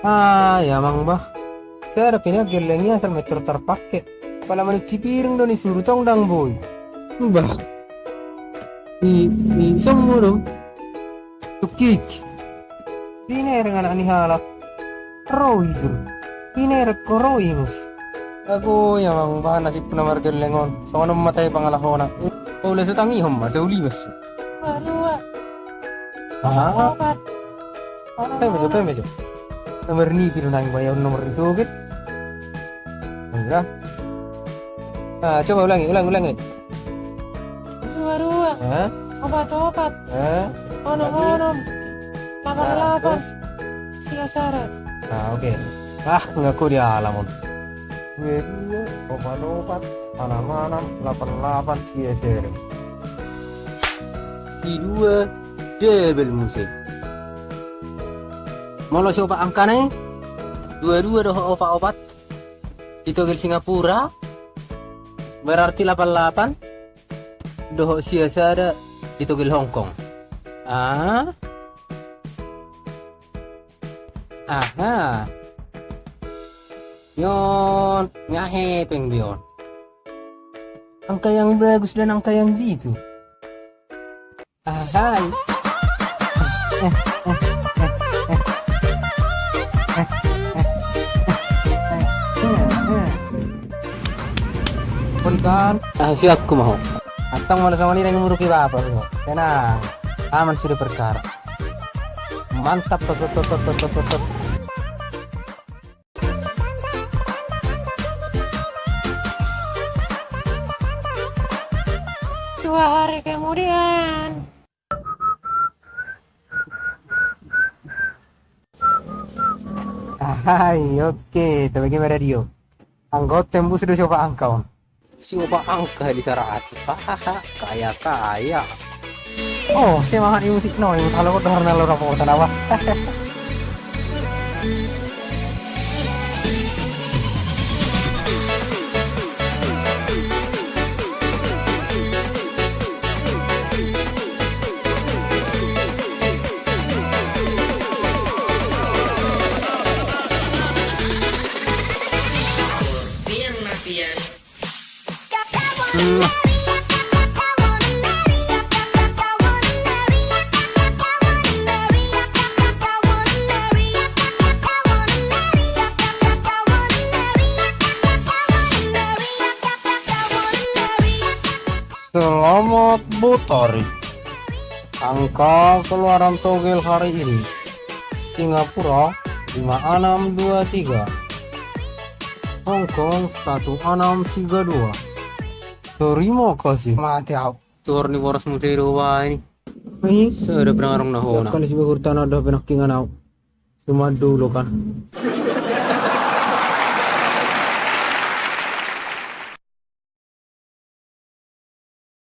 Ya mang bah. Saya ada punya gelengnya asal metro terpakai. Kalau mencuci piring dong disuruh tong dang boy. Bah. Di semua dong. Tukik. Ini dengan ani halap. Roy itu. Ini rekoroi mus. Aku yang mang bah nasib penamar gelengon. Soalnya mematay pangalahona. Oleh setangi homma seuli mas. Aduh, Ah, obat. pemejo. Nomor ni piro nang bayar nomor itu gitu. Enggak. Coba ulangi. Aduh, Hah? obat. Hah? Onom. 88. Terus? Siasara. Oke. Ngaku dia alamun. Media, obat, manam 88 CSR. Dua double musik. Mau lo coba angka nih? Dua doh obat. Itu ke Singapura. Berarti 88. Doh CSR itu ke Hong Kong. Aha. Yon, ngahe pengbion. Angka yang bagus dan angka yang jitu. Ahai. Berikan. Siap ku mau. Atang mana sama ni yang muruki bapak lo. Tenang. Aman sudah perkara. Mantap tot. Dua hari kemudian. Oke, tapi gimana radio? Anggota tembus sudah coba angkau. Si opa angka di saratus. Kaya. Oh, saya makan ini musik no, yang kalau kau dengar nalo rapo tanawa. Selamat Butari. Angka keluaran togel hari ini Singapura 5623, Hong Kong 1632. Terima kasih. Mati aku. Tur ni boros mutero wa ini. Ini sudah pernah orang nahona. Kan si bagurtan ada penakingan aku. Cuma dulu kan.